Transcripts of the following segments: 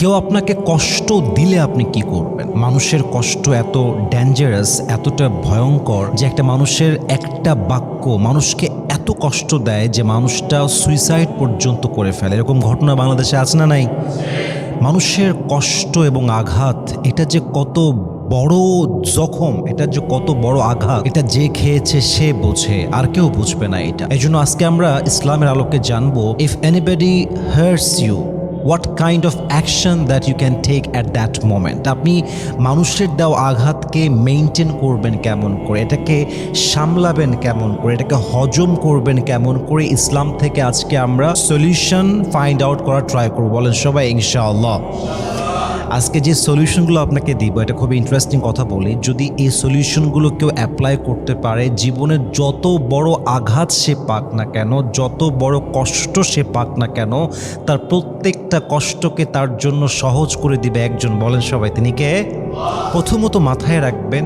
কেউ আপনাকে কষ্ট দিলে আপনি কি করবেন? মানুষের কষ্ট এত ডেঞ্জারাস, এতটা ভয়ঙ্কর যে একটা মানুষের একটা বাক্য মানুষকে এত কষ্ট দেয় যে মানুষটা সুইসাইড পর্যন্ত করে ফেলে। এরকম ঘটনা বাংলাদেশে আছে না নাই? মানুষের কষ্ট এবং আঘাত এটা যে কত বড় জখম, এটা যে কত বড় আঘাত, এটা যে খেয়েছে সে বোঝে, আর কেউ বুঝবে না এটা। এই জন্য আজকে আমরা ইসলামের আলোকে জানবো, if anybody hurts you, what kind of action that you can take at that moment। আপনি মানুষের দেওয়া আঘাতকে মেইনটেইন করবেন কেমন করে, এটাকে সামলাবেন কেমন করে, এটাকে হজম করবেন কেমন করে, ইসলাম থেকে আজকে আমরা সলিউশন ফাইন্ড আউট করার ট্রাই করব। বলেন সবাই ইনশাআল্লাহ। আজকে যে সলিউশনগুলো আপনাকে দিব, এটা খুবই ইন্টারেস্টিং কথা বলি। যদি এই সলিউশনগুলো কেউ অ্যাপ্লাই করতে পারে, জীবনের যত বড় আঘাত সে পাক না কেন, যত বড় কষ্ট সে পাক না কেন, তার প্রত্যেকটা কষ্টকে তার জন্য সহজ করে দিবে একজন। বলেন সবাই, তিনি কে? প্রথমত মাথায় রাখবেন,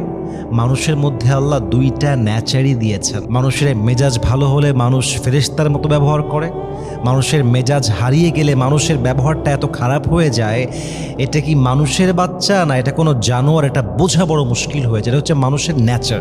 মানুষের মধ্যে আল্লাহ দুইটা ন্যাচারই দিয়েছেন। মানুষের মেজাজ ভালো হলে মানুষ ফেরেশতার মতো ব্যবহার করে, মানুষের মেজাজ হারিয়ে গেলে মানুষের ব্যবহারটা এত খারাপ হয়ে যায়, এটা কি মানুষের বাচ্চা না এটা কোনো জানোয়ার, এটা বোঝা বড় মুশকিল হয়ে যায়। এটা হচ্ছে মানুষের নেচার।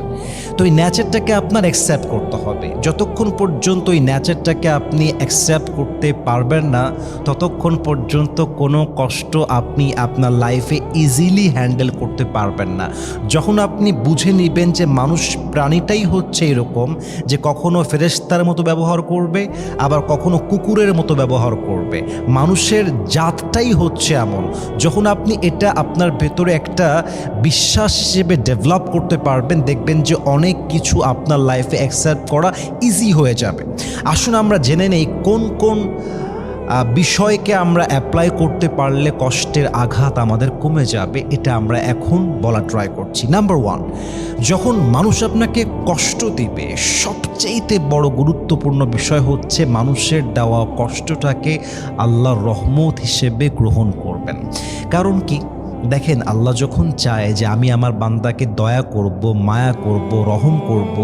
তো এই নেচারটাকে আপনার অ্যাকসেপ্ট করতে হবে। যতক্ষণ পর্যন্ত এই নেচারটাকে আপনি অ্যাকসেপ্ট করতে পারবেন না, ততক্ষণ পর্যন্ত কোনো কষ্ট আপনি আপনার লাইফে ইজিলি হ্যান্ডেল করতে পারবেন না। যখন আপনি বুঝে নেবেন যে মানুষ প্রাণীটাই হচ্ছে এরকম, যে কখনো ফেরেশতার মতো ব্যবহার করবে, আবার কখনো কুকুরের মতো ব্যবহার করবে, মানুষের জাতটাই হচ্ছে এমন, যখন আপনি এটা আপনার ভেতরে একটা বিশ্বাস হিসেবে ডেভেলপ করতে পারবেন, দেখবেন যে অনেক কিছু আপনার লাইফে অ্যাকসেপ্ট করা ইজি হয়ে যাবে। আসুন আমরা জেনে নেই কোন কোন বিষয়কে আমরা অ্যাপ্লাই করতে পারলে কষ্টের আঘাত আমাদের কমে যাবে। এটা আমরা এখন বলা ট্রাই করছি। নাম্বার 1, যখন মানুষ আপনাকে কষ্ট দিবে, সবচেয়ে বড় গুরুত্বপূর্ণ বিষয় হচ্ছে মানুষের দেওয়া কষ্টটাকে আল্লাহর রহমত হিসেবে গ্রহণ করবেন। কারণ কি, দেখেন, আল্লাহ যখন চায় যে আমি আমার বান্দাকে দয়া করব, মায়া করব, রহম করব,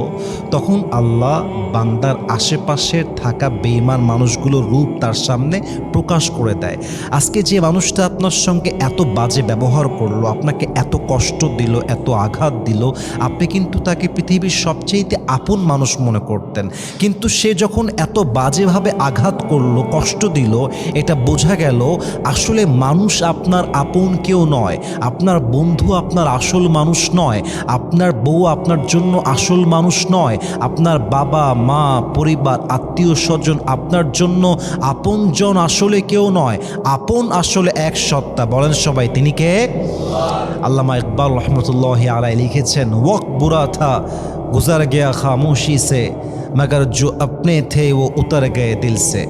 তখন আল্লাহ বান্দার আশেপাশের থাকা বেঈমান মানুষগুলোর রূপ তার সামনে প্রকাশ করে দেয়। আজকে যে মানুষটা আপনার সঙ্গে এত বাজে ব্যবহার করলো, আপনাকে এত কষ্ট দিল, এত আঘাত দিল, আপনি কিন্তু তাকে পৃথিবীর সবচেয়ে আপন মানুষ মনে করতেন, কিন্তু সে যখন এত বাজেভাবে আঘাত করলো, কষ্ট দিল, এটা বোঝা গেল আসলে মানুষ আপনার আপন কেউ নয়, আপনার বন্ধু আপনার আসল মানুষ নয়, আপনার বউ আপনার জন্য আসল মানুষ নয়, আপনার বাবা মা পরিবার আত্মীয় স্বজন আপনার জন্য আপনজন আসলে কেউ নয়। আপন আসলে এক সত্তা। বলেন সবাই, তিনি কে? আল্লামা ইকবাল রহমতুল্লাহি আলাইহি লিখেছেন, ওয়াক্ত বুরা থা গুজার গয়া খামোশি से मगर जो अपने थे वो उतर गए दिल से।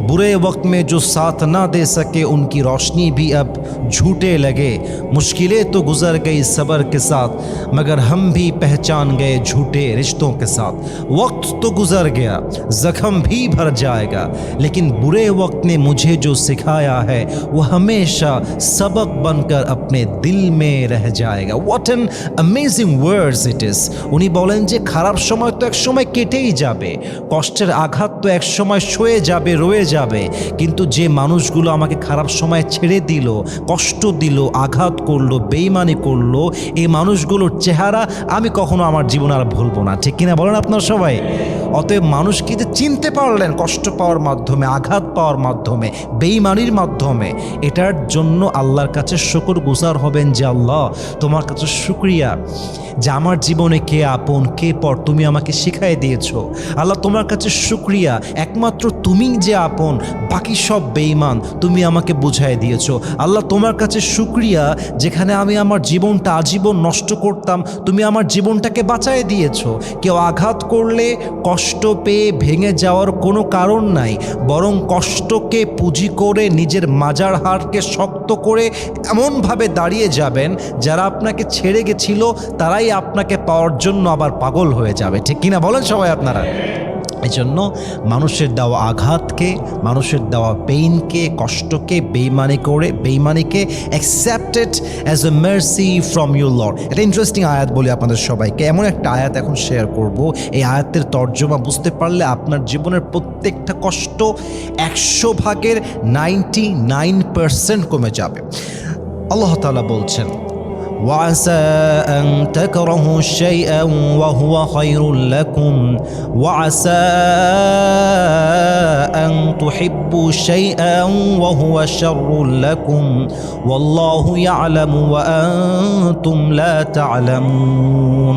बुरे वक्त में जो साथ ना दे सके उनकी रोशनी भी अब झूठे लगे। मुश्किलें तो गुजर गई सब्र के साथ मगर हम भी पहचान गए झूठे रिश्तों के साथ। वक्त तो गुजर गया, जख्म भी भर जाएगा, लेकिन बुरे वक्त ने मुझे जो सिखाया है वो हमेशा सबक बनकर अपने दिल में रह जाएगा। What an amazing words it is। উনি বলেন যে খারাপ সময় তো এক সময় কেটেই যাবে, কষ্টের আঘাত তো এক সময় সয়ে যাবে, রয়ে যাবে, কিন্তু যে মানুষগুলো আমাকে খারাপ সময় ছেড়ে দিল, কষ্ট দিল, আঘাত করলো, বেইমানি করলো, এই মানুষগুলোর চেহারা আমি কখনো আমার জীবন আর ভুলবো না। ঠিক কিনা বলেন আপনার সবাই? অতএব মানুষকে যে চিনতে পারলেন কষ্ট পাওয়ার মাধ্যমে, আঘাত পাওয়ার মাধ্যমে, বেইমানির মাধ্যমে, এটার জন্য আল্লাহর কাছে শুকরগুজার হবেন যে আল্লাহ তোমার কাছে শুকরিয়া যে আমার জীবনে কে আপন কে পর তুমি আমাকে শিখাই দিয়েছো। আল্লাহ তোমার কাছে শুকরিয়া, একমাত্র তুমি যে আপন, বাকি সব বেঈমান, তুমি আমাকে বুঝাই দিয়েছো। আল্লাহ তোমার কাছে শুকরিয়া, যেখানে আমি আমার জীবনটা আজীবন নষ্ট করতাম, তুমি আমার জীবনটাকে বাঁচাই দিয়েছো। কেউ আঘাত করলে কষ্ট পেয়ে ভেঙে যাওয়ার কোনো কারণ নাই, বরং কষ্টকে পুঁজি করে নিজের মাজার হাড়কে শক্ত করে এমনভাবে দাঁড়িয়ে যাবেন, যারা আপনাকে ছেড়ে গেছিল তারাই আপনাকে পাওয়ার জন্য আবার পাগল হয়ে যাবে। ঠিক কিনা বলেন সবাই আপনারা? এজন্য মানুষের দেওয়া আঘাতকে, মানুষের দেওয়া পেইনকে, কষ্টকে, বেইমানিকে accepted as a mercy from your lord. এটা ইন্টারেস্টিং আয়াত বলি আপনাদের সবাইকে। এমন একটা আয়াত এখন শেয়ার করব, এই আয়াতের তর্জমা বুঝতে পারলে আপনার জীবনের প্রত্যেকটা কষ্ট 100 ভাগের 99% কমে যাবে। আল্লাহ তাআলা বলছেন, وعسى أن تكرهوا شيئا وهو خير لكم وعسى أن تحبوا شيئا وهو شر لكم والله يعلم وأنتم لا تعلمون।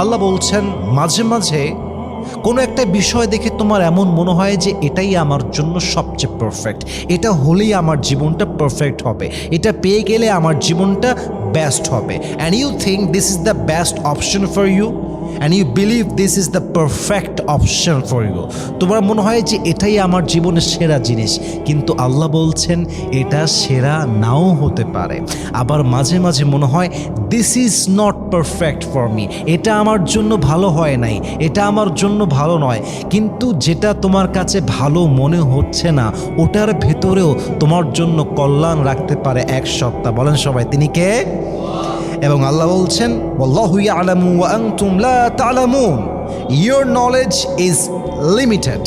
আল্লাহ বলছেন, মাঝে মাঝে কোনো একটা বিষয় দেখে তোমার এমন মনে হয় যে এটাই আমার জন্য সবচেয়ে পারফেক্ট, এটা হলেই আমার জীবনটা পারফেক্ট হবে, এটা পেয়ে গেলে আমার জীবনটা বেস্ট হবে, and you think this is the best option for you and you believe this is the perfect option for you. তোমার মনে হয় যে এটাই আমার জীবনের সেরা জিনিস, কিন্তু আল্লাহ বলছেন এটা সেরা নাও হতে পারে। আবার মাঝে মাঝে মনে হয় this is not perfect for me, এটা আমার জন্য ভালো হয় নাই, এটা আমার জন্য ভালো নয়। কিন্তু যেটা তোমার কাছে ভালো মনে হচ্ছে না, ওটার ভেতরেও তোমার জন্য কল্যাণ রাখতে পারে এক সত্তা। বলেন সবাই, তিনি কে? এবং আল্লাহ বলছেন, ওয়াল্লাহু ইয়ালামু ওয়া আনতুম লা তা'লামুন। Your knowledge is limited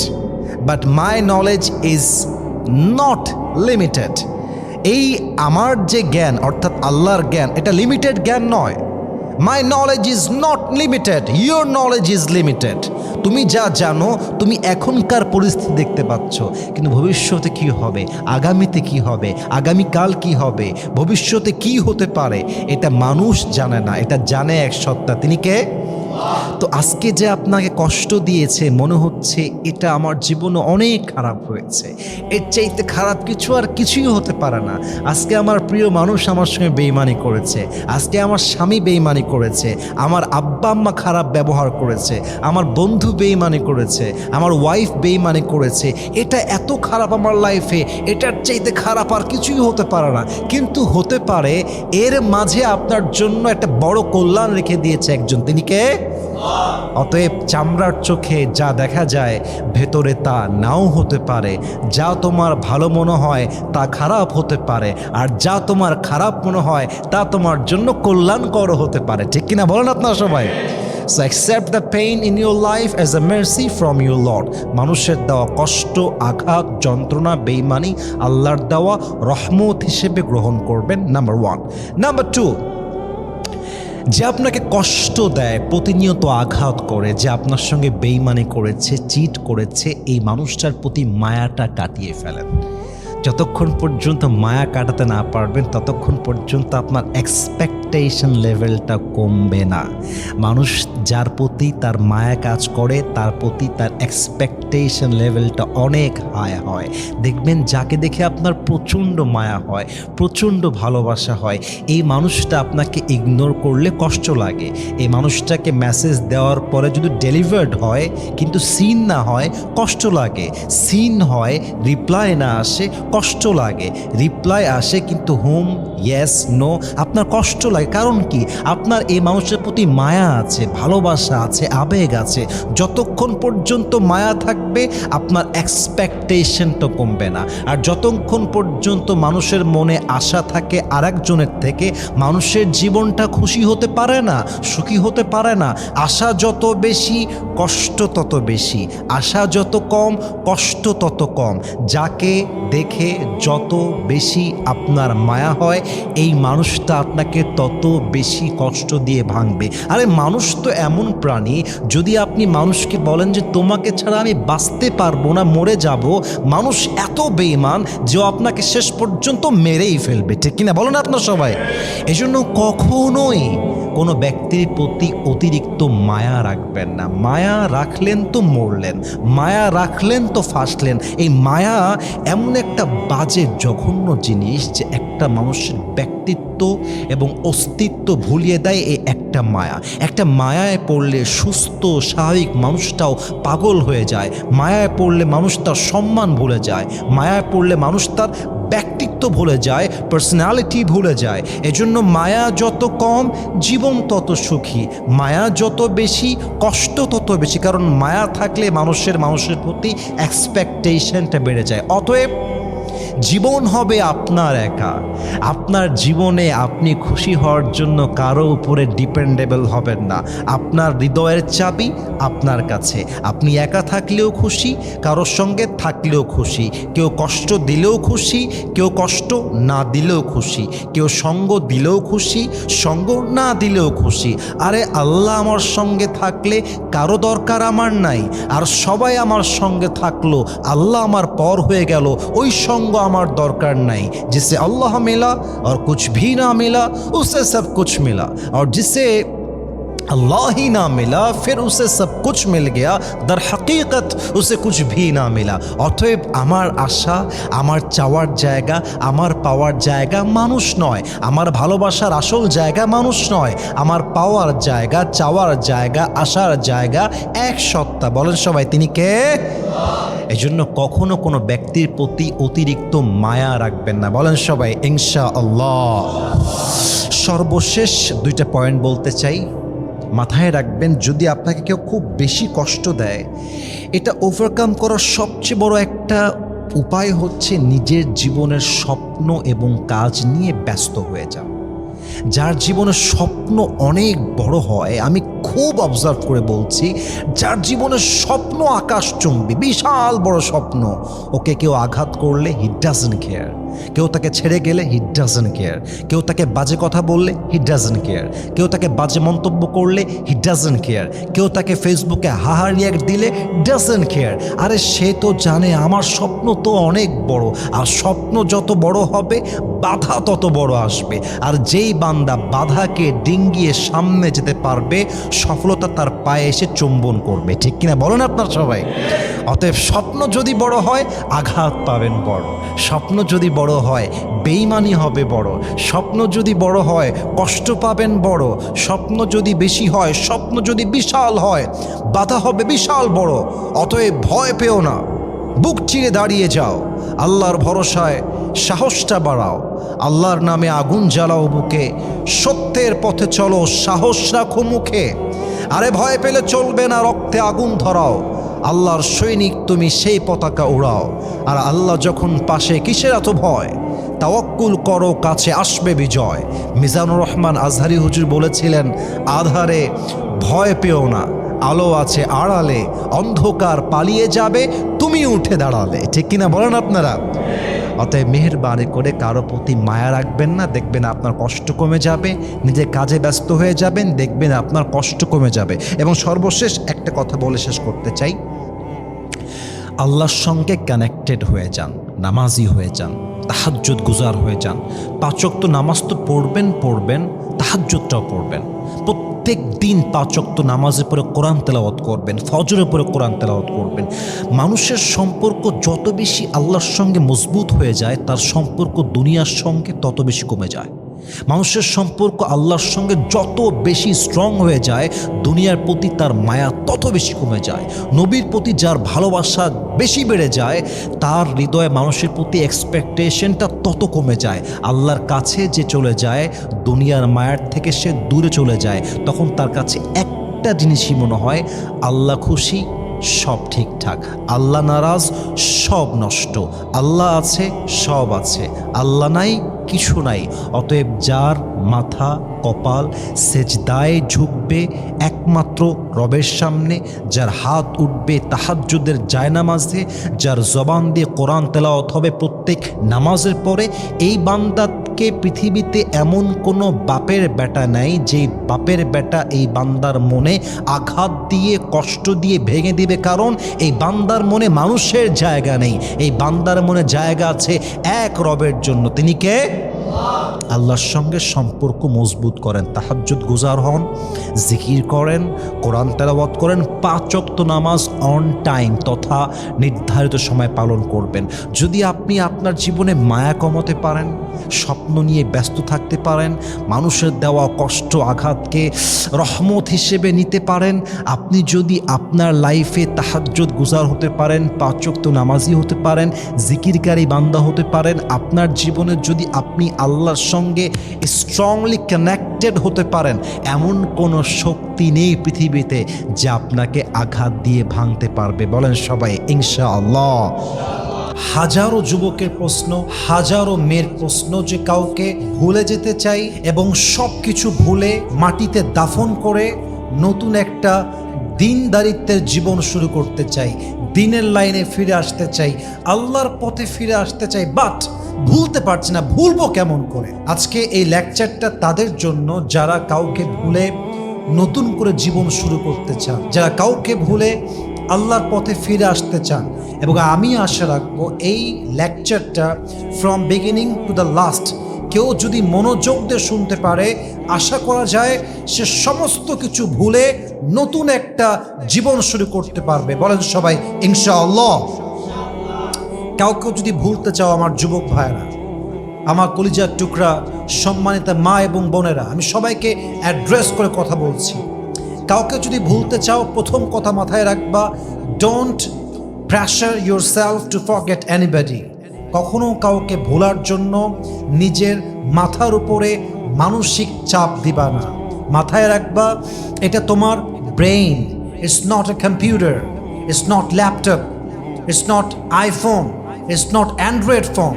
but my knowledge is not limited. এই আমার যে জ্ঞান অর্থাৎ আল্লাহর জ্ঞান, এটা লিমিটেড জ্ঞান নয়। মাই knowledge is not limited, your knowledge is limited. তুমি যা জানো, তুমি এখনকার পরিস্থিতি দেখতে পাচ্ছ, কিন্তু ভবিষ্যতে কি হবে, আগামীতে কি হবে, আগামীকাল কি হবে, ভবিষ্যতে কি হতে পারে, এটা মানুষ জানে না, এটা জানে এক সত্তা, তিনি কে? তো আজকে যে আপনাকে কষ্ট দিয়েছে, মনে হচ্ছে এটা আমার জীবনে অনেক খারাপ হয়েছে, এর চাইতে খারাপ কিছু আর কিছুই হতে পারে না। আজকে আমার প্রিয় মানুষ আমার সঙ্গে বেইমানি করেছে, আজকে আমার স্বামী বেইমানি করেছে, আমার আব্বা আম্মা খারাপ ব্যবহার করেছে, আমার বন্ধু বেইমানি করেছে, আমার ওয়াইফ বেইমানি করেছে, এটা এত খারাপ আমার লাইফে, এটার চাইতে খারাপ আর কিছুই হতে পারে না। কিন্তু হতে পারে এর মাঝে আপনার জন্য একটা বড় কল্যাণ রেখে দিয়েছে একজন, তিনি কে? অতএব চামড়ার চোখে যা দেখা যায় ভেতরে তা নাও হতে পারে। যা তোমার ভালো মনে হয় তা খারাপ হতে পারে, আর যা তোমার খারাপ মনে হয় তা তোমার জন্য কল্যাণকর হতে পারে। ঠিক কিনা বলেন আপনারা সবাই? So accept the pain in your life as a mercy from your Lord. মানুষের দেওয়া কষ্ট, আঘাত, যন্ত্রণা, বেইমানি আল্লাহর দেওয়া রহমত হিসেবে গ্রহণ করবেন, নাম্বার 1। নাম্বার 2, যে আপনাকে কষ্ট দেয়, প্রতিনিয়ত আঘাত করে, যে আপনার সঙ্গে বেইমানি করেছে, চিট করেছে, এই মানুষটার প্রতি মায়াটা কাটিয়ে ফেলেন। যতক্ষণ পর্যন্ত মায়া কাটাতে না পারবেন ততক্ষণ পর্যন্ত আপনার এক্সপেকটেশন লেভেলটা কমবে না। মানুষ যার প্রতি তার মায়া কাজ করে তার প্রতি তার এক্সপেকটেশন লেভেলটা অনেক হাই হয়। দেখবেন যাকে দেখে আপনার প্রচণ্ড মায়া হয়, প্রচণ্ড ভালোবাসা হয়, এই মানুষটা আপনাকে ইগনোর করলে কষ্ট লাগে। এই মানুষটাকে মেসেজ দেওয়ার পরে যদি ডেলিভার্ড হয় কিন্তু সিন না হয়, কষ্ট লাগে। সিন হয়, রিপ্লাই না আসে, কষ্ট লাগে। রিপ্লাই আসে কিন্তু হুম, ইয়েস, নো, আপনার কষ্ট লাগে। কারণ কি? আপনার এই মানুষের প্রতি মায়া আছে, ভালোবাসা আছে, আবেগ আছে। যতক্ষণ পর্যন্ত মায়া থাকবে আপনার এক্সপেকটেশনটা কমবে না। আর যতক্ষণ পর্যন্ত মানুষের মনে আশা থাকে আরেকজনের থেকে, মানুষের জীবনটা খুশি হতে পারে না, সুখী হতে পারে না। আশা যত বেশি, কষ্ট তত বেশি। আশা যত কম, কষ্ট তত কম। যাকে দেখে যত বেশি আপনার মায়া হয়, এই মানুষটা আপনাকে তত বেশি কষ্ট দিয়ে ভাঙবে। আরে মানুষ তো এমন প্রাণী, যদি আপনি মানুষকে বলেন যে তোমাকে ছাড়া আমি বাঁচতে পারবো না, মরে যাব, মানুষ এত বেঈমান যে আপনাকে শেষ পর্যন্ত মেরেই ফেলবে। ঠিক কিনা বলেন আপনার সবাই? এজন্য কখনোই কোনো ব্যক্তির প্রতি অতিরিক্ত মায়া রাখবেন না। মায়া রাখলেন তো মরলেন, মায়া রাখলেন তো ফাঁসলেন। এই মায়া এমন একটা বাজে জঘন্য জিনিস যে একটা মানুষের ব্যক্তিত্ব এবং অস্তিত্ব ভুলিয়ে দেয়। এই একটা মায়া, একটা মায়ায় পড়লে সুস্থ স্বাভাবিক মানুষটাও পাগল হয়ে যায়। মায়ায় পড়লে মানুষ তার সম্মান ভুলে যায়। মায়ায় পড়লে মানুষ তার ব্যক্তিত্ব ভুলে যায়, পার্সোনালিটি ভুলে যায়। এজন্য মায়া যত কম জীবন তত সুখী, মায়া যত বেশি কষ্ট তত বেশি, কারণ মায়া থাকলে মানুষের প্রতি এক্সপেকটেশনটা বেড়ে যায়। অতএব জীবন হবে আপনার একা। আপনার জীবনে আপনি খুশি হওয়ার জন্য কারো উপরে ডিপেন্ডেবল হবেন না। আপনার হৃদয়ের চাবি আপনার কাছে। আপনি একা থাকলেও খুশি, কারোর সঙ্গে থাকলেও খুশি, কেউ কষ্ট দিলেও খুশি, কেউ কষ্ট না দিলেও খুশি, কেউ সঙ্গ দিলেও খুশি, সঙ্গ না দিলেও খুশি। আরে আল্লাহ আমার সঙ্গে থাকলে কারো দরকার আমার নাই, আর সবাই আমার সঙ্গে থাকলো আল্লাহ আমার পর হয়ে গেল, ওই সঙ্গ আমার দরকার নাই। जिसे अल्लाह मिला और कुछ भी ना मिला उसे सब कुछ मिला, और जिसे अल्लाह ही ना मिला फिर उसे सब कुछ मिल गया, दर हकीकत उसे कुछ भी ना मिला। অতএব আমার আশা, আমার চাওয়ার জায়গা, আমার পাওয়ার জায়গা মানুষ নয়, আমার ভালোবাসার আসল জায়গা মানুষ নয়, আমার পাওয়ার জায়গা, চাওয়ার জায়গা, আশার জায়গা এক সত্তা। বলেন সবাই, তিনি কে? এজন্য কখনো কোনো ব্যক্তির প্রতি অতিরিক্ত মায়া রাখবেন না। বলেন সবাই ইনশাআল্লাহ। সর্বশেষ দুইটা পয়েন্ট বলতে চাই, মাথায় রাখবেন, যদি আপনাকে কেউ খুব বেশি কষ্ট দেয়, এটা ওভারকাম করার সবচেয়ে বড় একটা উপায় হচ্ছে নিজের জীবনের স্বপ্ন এবং কাজ নিয়ে ব্যস্ত হয়ে যাও। যার জীবনের স্বপ্ন অনেক বড় হয়, আমি খুব অবজার্ভ করে বলছি, যার জীবনের স্বপ্ন আকাশচুম্বী, বিশাল বড় স্বপ্ন, ওকে কেউ আঘাত করলে হি ডাজন্ট কেয়ার, কেউ তাকে ছেড়ে গেলে হি ডাজন্ট কেয়ার, কেউ তাকে বাজে কথা বললে হি ডাজন্ট কেয়ার, কেউ তাকে বাজে মন্তব্য করলে হি ডাজন্ট কেয়ার, কেউ তাকে ফেসবুকে হাহা রিয়াক্ট দিলে ডাজন্ট কেয়ার। আরে সে তো জানে আমার স্বপ্ন তো অনেক বড়, আর স্বপ্ন যত বড় হবে বাধা তত বড় আসবে, আর যেই বান্দা বাধাকে ডিঙ্গিয়ে সামনে যেতে পারবে, সফলতা তার পায়ে এসে চুম্বন করবে। ঠিক কিনা বলেন আপনার সবাই? অতএব স্বপ্ন যদি বড় হয় আঘাত পাবেন বড়, স্বপ্ন যদি বড় হয় বেঈমানি হবে বড়, স্বপ্ন যদি বড় হয় কষ্ট পাবেন বড়, স্বপ্ন যদি বেশি হয়, স্বপ্ন যদি বিশাল হয়, বাধা হবে বিশাল বড়। অতএব ভয় পেও না, বুক চিরে দাঁড়িয়ে যাও, আল্লাহর ভরসায় সাহসটা বাড়াও, আল্লাহর নামে আগুন জ্বালাও বুকে, সত্যের পথে চলো, সাহস রাখো মুখে। আরে ভয় পেলে চলবে না, রক্তে আগুন ধরাও, আল্লাহর সৈনিক তুমি সেই পতাকা উড়াও। আর আল্লাহ যখন পাশে কিসের এত ভয়, তাওয়াক্কুল করো কাছে আসবে বিজয়। মিজানুর রহমান আজহারি হুজুর বলেছিলেন, আধারে ভয় পেও না, আলো আছে আড়ালে, অন্ধকার পালিয়ে যাবে তুমি উঠে দাঁড়ালে। ঠিক কিনা বলেন আপনারা? অতএব মেহেরবানি করে কারো প্রতি মায়া রাখবেন না, দেখবেন আপনার কষ্ট কমে যাবে, নিজের কাজে ব্যস্ত হয়ে যাবেন, দেখবেন আপনার কষ্ট কমে যাবে। এবং সর্বশেষ একটা কথা বলে শেষ করতে চাই, আল্লাহর সঙ্গে কানেক্টেড হয়ে যান, নামাজি হয়ে যান, তাহাজ্জুদ গুজার হয়ে যান। 5 ওয়াক্ত নামাজ তো পড়বেন, তাহাজ্জুদটাও পড়বেন। প্রত্যেক দিন 5 ওয়াক্ত নামাজের পরে কোরআন তেলাওয়াত করবেন, ফজরের পরে কোরআন তেলাওয়াত করবেন। মানুষের সম্পর্ক যত বেশি আল্লাহর সঙ্গে মজবুত হয়ে যায়, তার সম্পর্ক দুনিয়ার সঙ্গে তত বেশি কমে যায়। মানুষের সম্পর্ক আল্লাহর সঙ্গে যত বেশি স্ট্রং হয়ে যায়, দুনিয়ার প্রতি তার মায়া তত বেশি কমে যায়। নবীর প্রতি যার ভালোবাসা বেশি বেড়ে যায়, তার হৃদয়ে মানুষের প্রতি এক্সপেকটেশনটা তত কমে যায়। আল্লাহর কাছে যে চলে যায়, দুনিয়ার মায়ার থেকে সে দূরে চলে যায়, তখন তার কাছে একটা জিনিসই মনে হয়, আল্লাহ খুশি সব ঠিকঠাক, আল্লাহ নারাজ সব নষ্ট, আল্লাহ আছে সব আছে, আল্লাহ নাই কিছু নাই। অতএব যার মাথা কপাল সেজদায় ঝুঁকবে একমাত্র রবের সামনে, যার হাত উঠবে তাহাজ্জুদের জায়নামাজে, যার জবান দিয়ে কোরআন তেলাওয়াত হবে প্রত্যেক নামাজের পরে, এই বান্দাকে পৃথিবীতে এমন কোনো বাপের বেটা নাই যে বাপের বেটা এই বান্দার মনে আঘাত দিয়ে কষ্ট দিয়ে ভেঙে দিবে। কারণ এই বান্দার মনে মানুষের জায়গা নেই, এই বান্দার মনে জায়গা আছে এক রবের জন্য। তিনি কে? আল্লাহর সঙ্গে সম্পর্ক মজবুত করেন, তাহাজ্জুদ গুজার হন, জিকির করেন, কোরআন তেলাওয়াত করেন, 5 ওয়াক্ত নামাজ অন টাইম তথা নির্ধারিত সময় পালন করবেন। যদি আপনি আপনার জীবনে মায়া কমাতে পারেন, স্বপ্ন নিয়ে ব্যস্ত থাকতে পারেন, মানুষের দেওয়া কষ্ট আঘাতকে রহমত হিসেবে নিতে পারেন, আপনি যদি আপনার লাইফে তাহাজ্জুদ গুজার হতে পারেন, 5 ওয়াক্ত নামাজি হতে পারেন, জিকিরকারী বান্দা হতে পারেন, আপনার জীবনে যদি আপনি আল্লাহর সঙ্গে স্ট্রংলি কানেক্টেড হতে পারেন, এমন কোনো শক্তি নেই পৃথিবীতে যে আপনাকে আঘাত দিয়ে ভাঙতে পারবে। বলেন সবাই ইনশাআল্লাহ। হাজারো যুবকের প্রশ্ন, হাজারো মেয়ের প্রশ্ন যে কাউকে ভুলে যেতে চাই এবং সব কিছু ভুলে মাটিতে দাফন করে নতুন একটা দিনদারিত্বের জীবন শুরু করতে চাই, দিনের লাইনে ফিরে আসতে চাই, আল্লাহর পথে ফিরে আসতে চাই, বাট ভুলতে পারছি না, ভুলবো কেমন করে? আজকে এই লেকচারটা তাদের জন্য যারা কাউকে ভুলে নতুন করে জীবন শুরু করতে চান, যারা কাউকে ভুলে আল্লাহর পথে ফিরে আসতে চান। এবং আমি আশা রাখবো এই লেকচারটা from beginning to the last কেউ যদি মনোযোগ দিয়ে শুনতে পারে, আশা করা যায় সে সমস্ত কিছু ভুলে নতুন একটা জীবন শুরু করতে পারবে। বলেন সবাই ইনশাআল্লাহ। কাউকে যদি ভুলতে চাও আমার যুবক ভাইরা, আমার কলিজার টুকরা সম্মানিত মা এবং বোনেরা, আমি সবাইকে অ্যাড্রেস করে কথা বলছি। কাউকে যদি ভুলতে চাও, প্রথম কথা মাথায় রাখবা, don't pressure yourself two forget anybody. কখনো কাউকে ভোলার জন্য নিজের মাথার উপরে মানসিক চাপ দিবা না। মাথায় রাখবা, এটা তোমার brain, it's not a computer, it's not laptop, it's not iPhone, it's not Android phone.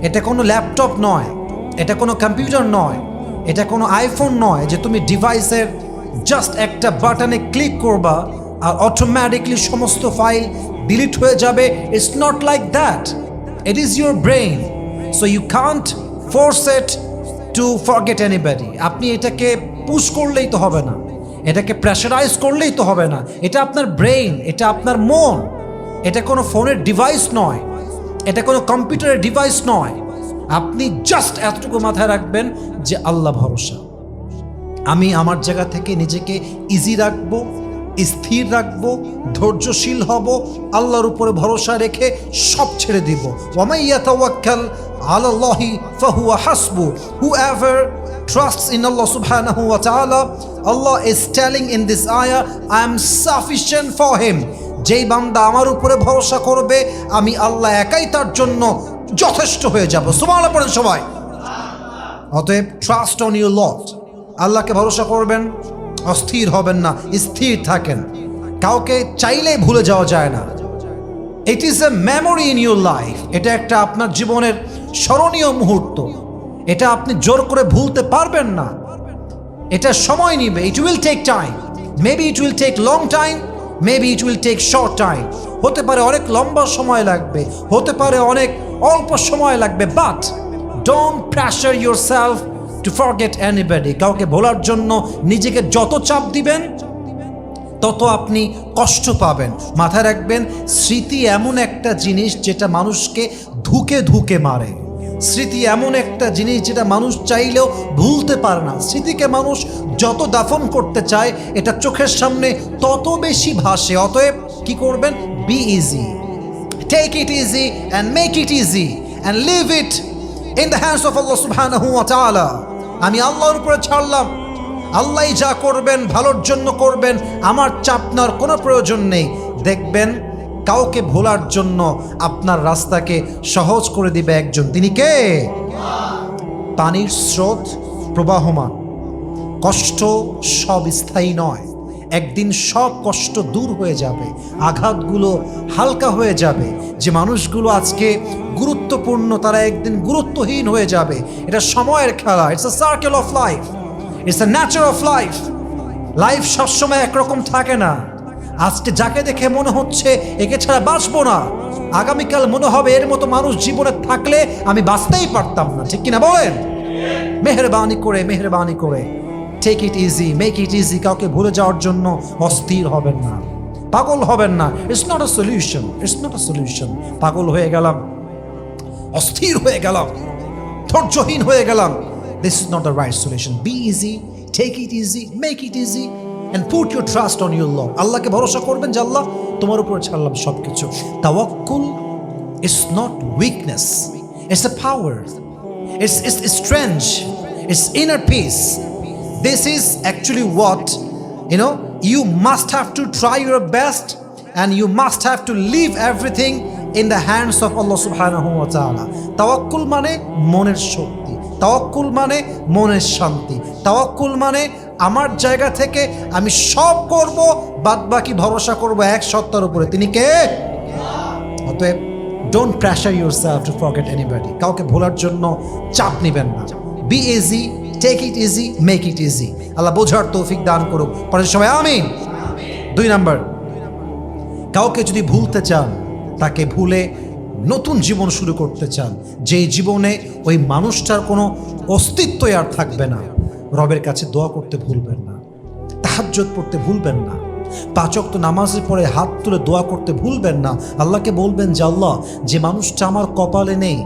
এটা কোনো ল্যাপটপ নয়, এটা কোনো কম্পিউটার নয়, এটা কোনো আইফোন নয় যে তুমি ডিভাইসের জাস্ট একটা বাটনে ক্লিক করবা আর অটোমেটিকলি সমস্ত ফাইল ডিলিট হয়ে যাবে। It's not like that. It is your brain, so you can't force it to forget anybody. আপনি এটাকে পুশ করলেই তো হবে না, এটাকে প্রেশারাইজ করলেই তো হবে না। এটা আপনার ব্রেইন, এটা আপনার মন, এটা কোনো ফোনের ডিভাইস নয়, এটা কোনো কম্পিউটারের ডিভাইস নয়। আপনি জাস্ট এতটুকু মাথায় রাখবেন যে আল্লাহ ভরসা। আমি আমার জায়গা থেকে নিজেকে ইজি রাখবো, স্থির রাখবো, ধৈর্যশীল হব, আল্লাহর উপরে ভরসা রেখে সব ছেড়ে দিব। ওয়ামাই ইয়াতাওয়াক্কাল আলাল্লাহি ফাহুয়া হাসবু। Whoever trusts in Allah subhanahu wa ta'ala, Allah is telling in this ayah, I am sufficient for him. যেই বান্দা আমার উপরে ভরসা করবে, আমি আল্লাহ একাই তার জন্য যথেষ্ট হয়ে যাব। সুবহানাল্লাহ পড়েন সবাই। অতএব ট্রাস্ট অন ইউর লর্ড। আল্লাহকে ভরসা করবেন, অস্থির হবেন না, স্থির থাকেন। কাউকে চাইলেই ভুলে যাওয়া যায় না। It is a memory in your life. এটা একটা আপনার জীবনের স্মরণীয় মুহূর্ত। এটা আপনি জোর করে ভুলতে পারবেন না। এটা সময় নিবে। It will take time. Maybe it will take long time, maybe it will take short time. হতে পারে অনেক লম্বা সময় লাগবে, হতে পারে অনেক অল্প সময় লাগবে, but don't pressure yourself two forget anybody. কাউকে ভোলার জন্য নিজেকে যত চাপ দিবেন তত আপনি কষ্ট পাবেন। মাথায় রাখবেন, স্মৃতি এমন একটা জিনিস যেটা মানুষকে ধুকে ধুকে মারে। স্মৃতি এমন একটা জিনিস যেটা মানুষ চাইলেও ভুলতে পারে না। স্মৃতিকে মানুষ যত দাফন করতে চায়, এটা চোখের সামনে তত বেশি ভাসে। অতএব কি করবেন? Be easy, take it easy and make it easy and leave it in the hands of Allah সুবহানাহু ওয়া তাআলা। আমি আল্লাহর উপরে ছাড়লাম, আল্লাহই যা করবেন ভালোর জন্য করবেন, আমার চাপ নেওয়ার কোনো প্রয়োজন নেই। দেখবেন কাউকে ভোলার জন্য আপনার রাস্তাকে সহজ করে দিবে একজন। তিনি কে? পানির স্রোত প্রবাহমান। কষ্ট সব স্থায়ী নয়, একদিন সব কষ্ট দূর হয়ে যাবে, আঘাতগুলো হালকা হয়ে যাবে। যে মানুষগুলো আজকে গুরুত্বপূর্ণ তারা একদিন গুরুত্বহীন হয়ে যাবে। এটা সময়ের খেলা। It's a circle of life, it's a Nature of life. Life সবসময় একরকম থাকে না। আজকে যাকে দেখে মনে হচ্ছে একে ছাড়া বাঁচবো না, আগামীকাল মনে হবে এর মতো মানুষ জীবনে থাকলে আমি বাঁচতেই পারতাম না। ঠিক কিনা বলেন? মেহেরবানি করে, মেহেরবানি করে take it easy, make it easy. কাউকে ভুলে যাওয়ার জন্য অস্থির হবেন না, পাগল হবেন না। It's not a solution, it's not a solution. পাগল হয়ে গেলাম, অস্থির হয়ে গেলাম, ধৈর্যহীন হয়ে গেলাম, this is not the right solution. Be easy, take it easy, make it easy and put your trust on your Lord. আল্লাহকে ভরসা করবেন যে আল্লাহ তোমার উপর ছাড়লাম সবকিছু। তাওয়াক্কুল is not weakness, it's a power, It's strange. It's inner peace. This is actually what, you must have to try your best and you must have to leave everything in the hands of Allah subhanahu wa ta'ala. তাওয়াক্কুল মানে মনের শক্তি, তাওয়াক্কুল মানে মনের শান্তি, তাওয়াক্কুল মানে আমার জায়গা থেকে আমি সব করব, বাদ বাকি ভরসা করব এক সত্তার উপরে, তিনি কে? অতএব don't pressure yourself to forget anybody. কাউকে ভোলার জন্য চাপ নেবেন না। Be easy, take it easy, make it easy. Allah বোঝার তৌফিক দান করুক। পরের সবাই আমিন। 2 নাম্বার, কাউকে যদি ভুলতে চান, তাকে ভুলে নতুন জীবন শুরু করতে চান, যেই জীবনে ওই মানুষটার কোনো অস্তিত্বই আর থাকবে না, রবের কাছে দোয়া করতে ভুলবেন না, তাহাজ্জুদ পড়তে ভুলবেন না, 5 ওয়াক্ত নামাজের পরে হাত তুলে দোয়া করতে ভুলবেন না। আল্লাহকে বলবেন যে আল্লাহ, যে মানুষটা আমার কপালে নেই,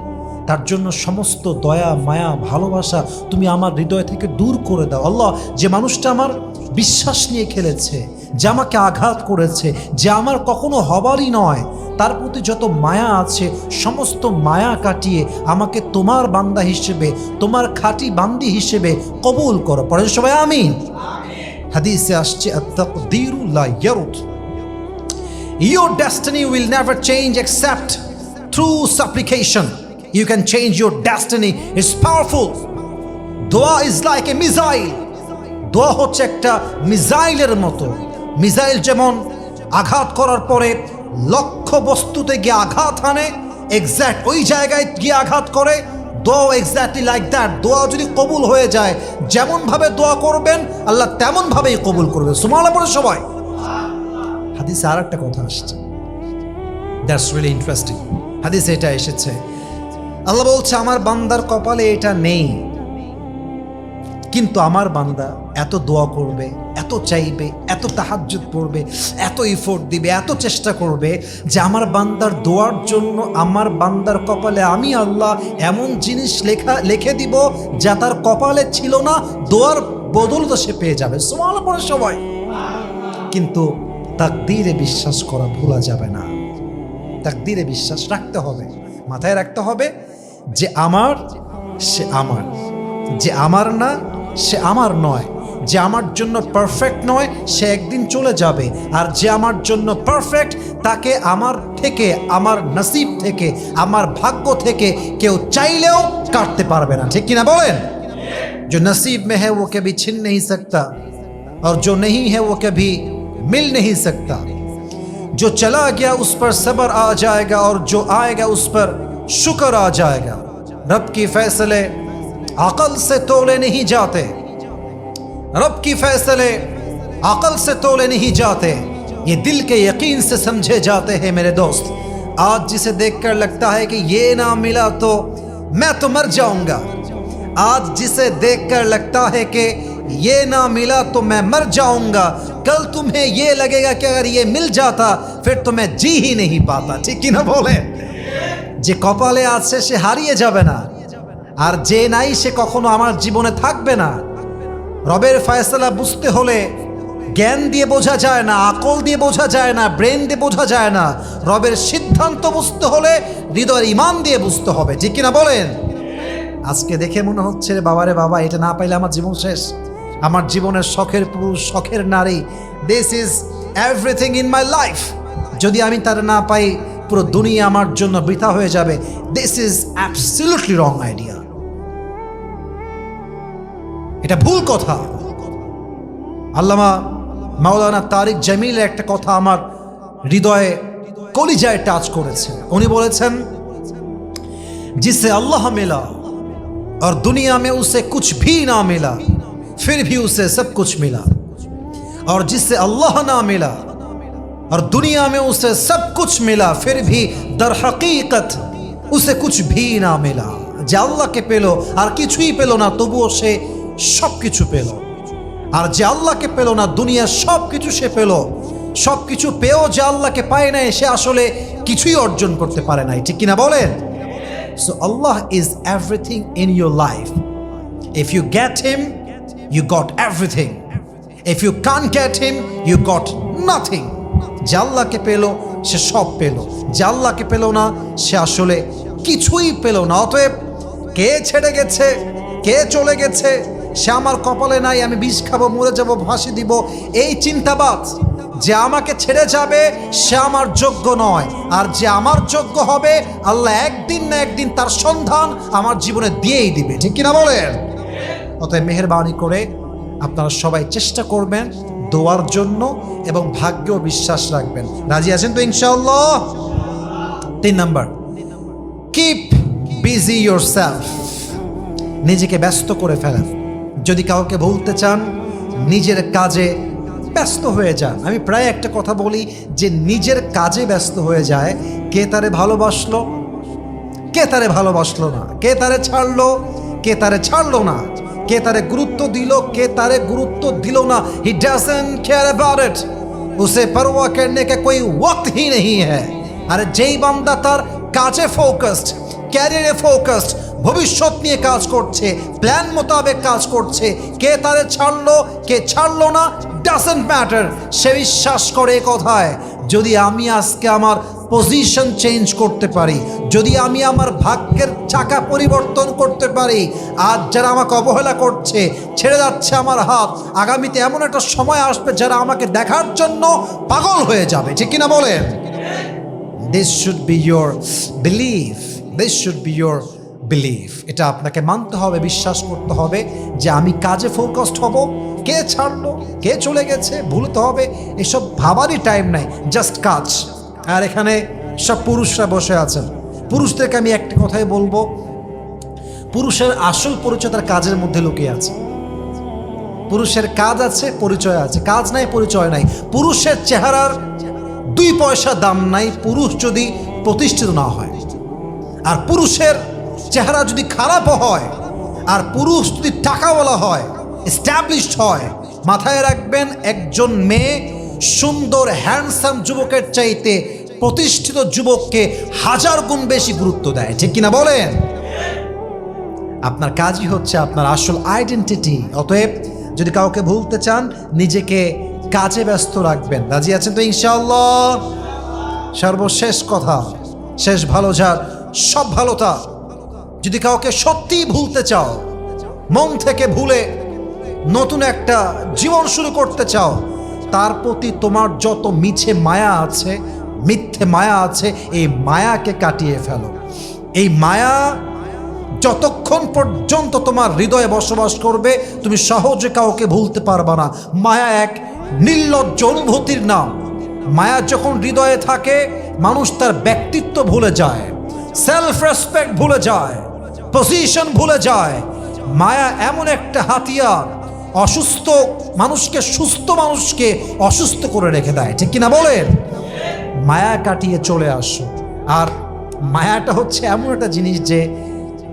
তার জন্য সমস্ত দয়া মায়া ভালোবাসা তুমি আমার হৃদয় থেকে দূর করে দাও। আল্লাহ, যে মানুষটা আমার বিশ্বাস নিয়ে খেলেছে, যে আমাকে আঘাত করেছে, যে আমার কখনো হবারই নয়, তার প্রতি যত মায়া আছে সমস্ত মায়া কাটিয়ে আমাকে তোমার বান্দা হিসেবে, তোমার খাঁটি বান্দি হিসেবে কবুল করো। পরের সবাই আমিন। হাদিসে আসছে আত-তাকদীরু লা ইয়ারুদ, your destiny will never change except through supplication. You can change your destiny. It's powerful. Dua is like a missile. দোয়া হচ্ছে একটা মিসাইলের মতো। মিসাইল যেমন আঘাত করার পরে লক্ষ্য বস্তুতে গিয়ে আঘাত হানে, এক্স্যাক্ট ওই জায়গায় গিয়ে আঘাত করে, দোয়া এক্স্যাক্টলি লাইক দ্যাট। দোয়া যদি কবুল হয়ে যায়, যেমনভাবে দোয়া করবেন আল্লাহ তেমনভাবেই কবুল করবে। সুবহানাল্লাহ পড়ে সবাই। হাদিসে আর একটা কথা আসছে, দ্যাটস রিয়েলি ইন্টারেস্টিং। হাদিসে এটা এসেছে, আল্লাহ বলছে আমার বান্দার কপালে এটা নেই, কিন্তু আমার বান্দা এত দোয়া করবে, এত চাইবে, এত তাহাজ্জুদ পড়বে, এত এফোর্ট দিবে, এত চেষ্টা করবে, যে আমার বান্দার দোয়ার জন্য আমার বান্দার কপালে আমি আল্লাহ এমন জিনিস লিখে দিব যা তার কপালে ছিল না, দোয়ার বদৌলতে সে পেয়ে যাবে। সুবহানাল্লাহ পড়ে সবাই। কিন্তু তাকদীরে বিশ্বাস করা ভোলা যাবে না। তাকদীরে বিশ্বাস রাখতে হবে, মাথায় রাখতে হবে যে আমার সে আমার, যে আমার না সে আমার নয়, যে আমার জন্য পারফেক্ট নয় সে একদিন চলে যাবে, আর যে আমার জন্য পারফেক্ট তাকে আমার থেকে, আমার নসিব থেকে, আমার ভাগ্য থেকে কেউ চাইলেও কাটতে পারবে না। ঠিক কিনা বলেন? जो नसीब में है वो कभी छिन नहीं सकता और जो नहीं है वो कभी मिल नहीं सकता। जो चला गया उस पर सब्र आ जाएगा और जो आएगा उस पर शुक्र आ जाएगा। रब की फैसले अकल से तोले नहीं जाते, रब की फैसले अकल से तोले नहीं जाते, ये दिल के यकीन से समझे जाते हैं मेरे दोस्त। आज जिसे देखकर लगता है कि ये ना मिला तो मैं तो मर जाऊंगा, आज जिसे देखकर लगता है कि ये ना मिला तो मैं मर जाऊंगा, कल तुम्हें ये लगेगा कि अगर ये मिल जाता फिर तो मैं जी ही नहीं पाता। ठीक कि ना बोले? যে কপালে আছে সে হারিয়ে যাবে না, আর যে নাই সে কখনো আমার জীবনে থাকবে না। রবের ফয়সালা বুঝতে হলে জ্ঞান দিয়ে বোঝা যায় না, আকল দিয়ে বোঝা যায় না, ব্রেন দিয়ে বোঝা যায় না। রবের সিদ্ধান্ত বুঝতে হলে হৃদয়ের ঈমান দিয়ে বুঝতে হবে। ঠিক কিনা বলেন? আজকে দেখে মনে হচ্ছে রে বাবা, রে বাবা, এটা না পাইলে আমার জীবন শেষ, আমার জীবনের শখের পুরুষ, শখের নারী, this is everything in my life, যদি আমি তার না পাই পুরো দুনিয়া আমার জন্য বৃথা হয়ে যাবে। This is absolutely wrong idea, এটা ভুল কথা। আল্লামা মাওলানা তারিক জামিলের একটা কথা আমার হৃদয়ে কলিজায় টাচ করেছে। উনি বলেছেন, जिससे अल्लाह मिला और दुनिया में उसे कुछ भी ना मिला फिर भी उसे सब कुछ मिला, और जिससे अल्लाह ना मिला और दुनिया में उसे सब कुछ मिला फिर भी दर हकीकत उसे कुछ भी ना मिला। যে আল্লাহকে পেল আর কিছুই পেল না, তবুও সে সব কিছু পেল। আর যে আল্লাহকে পেল না, দুনিয়ার সব কিছু সে পেল, সব কিছু পেয়েও যে আল্লাহকে পায় নাই, সে আসলে কিছুই অর্জন করতে পারে নাই। ঠিক কিনা বলেন? So Allah is everything in your life. If you get Him, you got everything. If you can't get Him, you got nothing. যে আল্লাহকে পেল সে সব পেল, যে আল্লাহকে পেল না সে আসলে কিছুই পেল না। অতএব কে ছেড়ে গেছে, কে চলে গেছে, সে আমার কপালে নাই, আমি বিষ খাবো, মরে যাব, ফাঁসি দিব, এই চিন্তাবাদ। যে আমাকে ছেড়ে যাবে সে আমার যোগ্য নয়, আর যে আমার যোগ্য হবে আল্লাহ একদিন না একদিন তার সন্ধান আমার জীবনে দিয়েই দিবে, ঠিক কিনা বলেন? অতএব মেহেরবানি করে আপনারা সবাই চেষ্টা করবেন দোয়ার জন্য এবং ভাগ্যেও বিশ্বাস রাখবেন। রাজি আছেন তো ইনশাআল্লাহ? 3 নাম্বার, কিপ বিজি ইয়োরসেলফ। নিজেকে ব্যস্ত করে ফেলেন। যদি কাউকে বলতে চান নিজের কাজে ব্যস্ত হয়ে যান। আমি প্রায় একটা কথা বলি যে নিজের কাজে ব্যস্ত হয়ে যায়, কে তারে ভালোবাসলো, কে তারে ভালোবাসলো না, কে তারে ছাড়লো, কে তারে ছাড়লো না, কে তারে গুরুত্ব দিল, কে তারে গুরুত্ব দিল না, he doesn't care about it, use परवाह करने का कोई वक्त ही नहीं है। আর যেই বান্দা তার কাজে ফোকাসড, ক্যারিয়ারে ফোকাসড, ভবিষ্যৎ নিয়ে কাজ করছে, প্ল্যান মোতাবেক কাজ করছে, কে তারে ছাড়লো কে ছাড়লো না ডাজন্ট ম্যাটার। সে বিশ্বাস করে কথায়, যদি আমি আজকে আমার পজিশন চেঞ্জ করতে পারি, যদি আমি আমার ভাগ্যের চাকা পরিবর্তন করতে পারি, আজ যারা আমাকে অবহেলা করছে, ছেড়ে যাচ্ছে আমার হাত, আগামীতে এমন একটা সময় আসবে যারা আমাকে দেখার জন্য পাগল হয়ে যাবে, ঠিক কিনা বলেন? This should be your believe, this should be your believe. এটা আপনাকে মানতে হবে, বিশ্বাস করতে হবে যে আমি কাজে ফোকাসড হব, কে ছাড়লো কে চলে গেছে ভুলতে হবে এসব ভাবারই টাইম নাই, জাস্ট কাজ। আর এখানে সব পুরুষরা বসে আছেন, পুরুষদেরকে আমি একটা কথাই বলবো, পুরুষের আসল পরিচয় তার কাজের মধ্যে লুকিয়ে আছে। পুরুষের কাজ আছে, পরিচয় আছে, কাজ নাই, পরিচয় নাই। পুরুষের চেহারার 2 পয়সা দাম নাই পুরুষ যদি প্রতিষ্ঠিত না হয়। আর পুরুষের চেহারা যদি খারাপ হয়, আর পুরুষ যদি টাকাওয়ালা হয়, এস্টাবলিশড হয়, মাথায় রাখবেন একজন মেয়ে সুন্দর হ্যান্ডসাম যুবকের চাইতে প্রতিষ্ঠিত যুবককে 1000 গুণ বেশি গুরুত্ব দেয়, ঠিক কিনা বলেন? আপনার কাজই হচ্ছে আপনার আসল আইডেন্টিটি। অতএব যদি কাউকে ভুলতে চান নিজেকে কাজে ব্যস্ত রাখবেন। রাজি আছেন তো ইনশাআল্লাহ? সর্বশেষ কথা, শেষ ভালো যার সব ভালো তার। যদি কাউকে সত্যিই ভুলতে চাও, মন থেকে ভুলে নতুন একটা জীবন শুরু করতে চাও, তার প্রতি তোমার যত মিছে মায়া আছে, মিথ্যে মায়া আছে, এই মায়াকে কাটিয়ে ফেলো। এই মায়া যতক্ষণ পর্যন্ত তোমার হৃদয়ে বসবাস করবে তুমি সহজে কাউকে ভুলতে পারবা না। মায়া এক নির্লজ্জ অনুভূতির নাম। মায়া যখন হৃদয়ে থাকে মানুষ তার ব্যক্তিত্ব ভুলে যায়, সেলফ রেসপেক্ট ভুলে যায়, পজিশন ভুলে যায়। মায়া এমন একটা হাতিয়ার, অসুস্থ মানুষকে সুস্থ মানুষকে অসুস্থ করে রেখে দেয়, ঠিক কিনা বলেন? মায়া কাটিয়ে চলে আসো। আর মায়াটা হচ্ছে এমন একটা জিনিস যে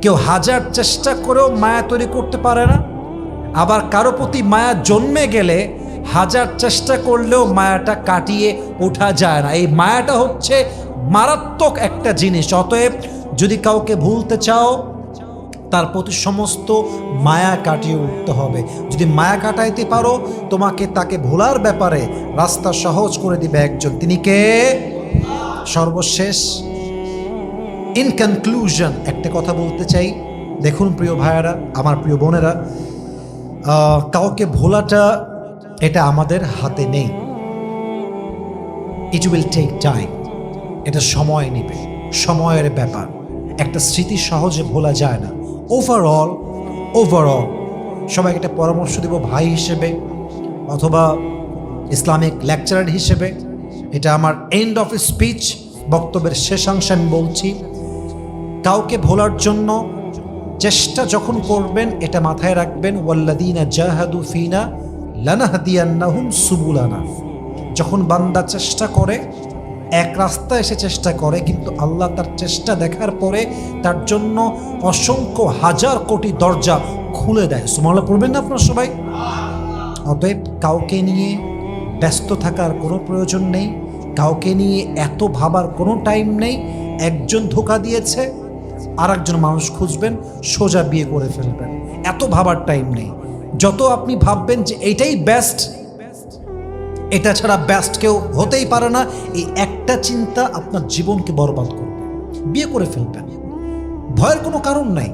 কেউ 1000 চেষ্টা করেও মায়া তৈরি করতে পারে না। আবার কারো প্রতি মায়া জন্মে গেলে 1000 চেষ্টা করলেও মায়াটা কাটিয়ে ওঠা যায় না। এই মায়াটা হচ্ছে মারাত্মক একটা জিনিস। অতএব যদি কাউকে ভুলতে চাও তার প্রতি সমস্ত মায়া কাটিয়ে উঠতে হবে। যদি মায়া কাটাইতে পারো তোমাকে তাকে ভোলার ব্যাপারে রাস্তা সহজ করে দিবে একজন, তিনি কে? সর্বশেষ ইন কনক্লুশন একটা কথা বলতে চাই। দেখুন প্রিয় ভাইয়েরা, আমার প্রিয় বোনেরা, কাউকে ভোলাটা এটা আমাদের হাতে নেই। ইট উইল টেক টাইম, এটা সময় নেবে, সময়ের ব্যাপার। একটা স্মৃতি সহজে ভোলা যায় না। ওভারঅল সবাইকে একটা পরামর্শ দেব ভাই হিসেবে অথবা ইসলামিক লেকচারার হিসেবে, এটা আমার এন্ড অফ স্পিচ, বক্তব্যের শেষাংশে আমি বলছি, কাউকে ভোলার জন্য চেষ্টা যখন করবেন এটা মাথায় রাখবেন, ওয়াল্লাযীনা জাহাদু ফিনা লানাহদিয়ান্নাহুম সুবুলানা। যখন বান্দা চেষ্টা করে, এক রাস্তা এসে চেষ্টা করে, কিন্তু আল্লাহ তার চেষ্টা দেখার পরে তার জন্য অসংখ্য হাজার কোটি দরজা খুলে দেয়। সুবহানাল্লাহ পড়বেন না আপনারা সবাই? অতএব কাউকে নিয়ে ব্যস্ত থাকার কোনো প্রয়োজন নেই, কাউকে নিয়ে এত ভাবার কোনো টাইম নেই। একজন ধোঁকা দিয়েছে, আর একজন মানুষ খুঁজবেন, সোজা বিয়ে করে ফেলবেন, এত ভাবার টাইম নেই। যত আপনি ভাববেন যে এইটাই বেস্ট, এটা ছাড়া বেস্ট কেউ হতেই পারে না, এই একটা চিন্তা আপনার জীবনকে বরবাদ করবে। বিয়ে করে ফেলবেন, ভয়ের কোনো কারণ নাই।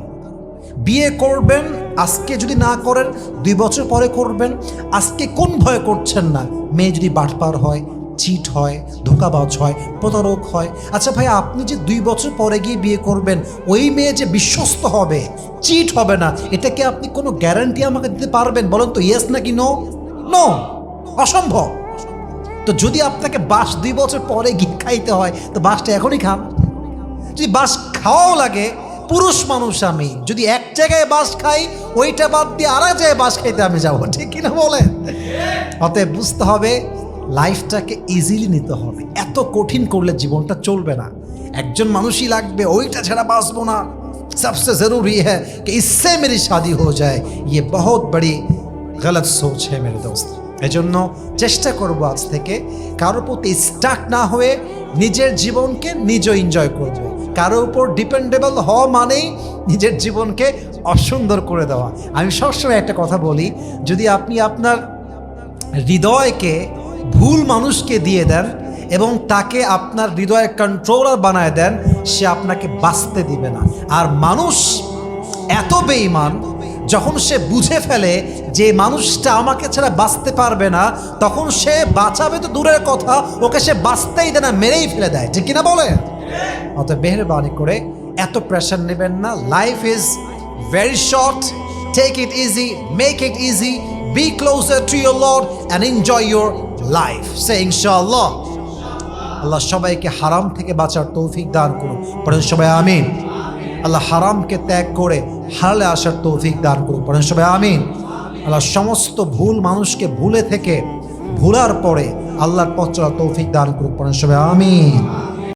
বিয়ে করবেন, আজকে যদি না করেন 2 বছর পরে করবেন। আজকে কোন ভয় করছেন না? মেয়ে যদি বাটপার হয়, চিট হয়, ধোঁকাবাজ হয়, প্রতারক হয়। আচ্ছা ভাই, আপনি যে 2 বছর পরে গিয়ে বিয়ে করবেন, ওই মেয়ে যে বিশ্বস্ত হবে, চিট হবে না, এটাকে আপনি কোনো গ্যারান্টি আমাকে দিতে পারবেন? বলেন তো, ইয়েস নাকি নো? নো, অসম্ভব। তো যদি আপনাকে বাস 2 বছর পরে গিয়ে খাইতে হয়, তো বাসটা এখনই খান। যদি বাস খাওয়াও লাগে, পুরুষ মানুষ আমি, যদি এক জায়গায় বাস খাই, ওইটা বাদ দিয়ে আর এক জায়গায় বাস খাইতে আমি যাবো, ঠিক কিনা বলেন? অতএব বুঝতে হবে, লাইফটাকে ইজিলি নিতে হবে। এত কঠিন করলে জীবনটা চলবে না। একজন মানুষই লাগবে, ওইটা ছাড়া বাঁচবো না। सबसे ज़रूरी है कि इससे मेरी शादी हो जाए, ये बहुत बड़ी गलत सोच है मेरे दोस्त। এজন্য চেষ্টা করব আজ থেকে কারোর প্রতি স্টাক না হয়ে নিজের জীবনকে নিজে এনজয় করব। কারোর উপর ডিপেন্ডেবল হওয়া মানেই নিজের জীবনকে অসুন্দর করে দেওয়া। আমি সবসময় একটা কথা বলি, যদি আপনি আপনার হৃদয়কে ভুল মানুষকে দিয়ে দেন এবং তাকে আপনার হৃদয়ের কন্ট্রোলার বানায় দেন, সে আপনাকে বাঁচতে দিবে না। আর মানুষ এত বেঈমান, যখন সে বুঝে ফেলে যে মানুষটা আমাকে ছাড়া বাঁচতে পারবে না, তখন সে বাঁচাবে তো দূরের কথা, ওকে সে বাঁচতেই দেয় না, মেরেই ফেলে দেয়, ঠিক কিনা বলে? অতএব মেহেরবানি করে এত প্রেশার নেবেন না। Life is very short, take it easy, make it easy, be closer to your lord and enjoy your life. সে ইনশাআল্লাহ। আল্লাহ সবাইকে হারাম থেকে বাঁচার তৌফিক দান করুন, পড়েন সবাই আমিন। আল্লাহ হারামকে ত্যাগ করে হালালে আসার তৌফিক দান করুন, পড়েন সবাই আমিন। আল্লাহ সমস্ত ভুল মানুষকে ভুলে থেকে ভুলার পরে আল্লাহর পথ চলার তৌফিক দান করুন, পড়েন সবাই আমিন।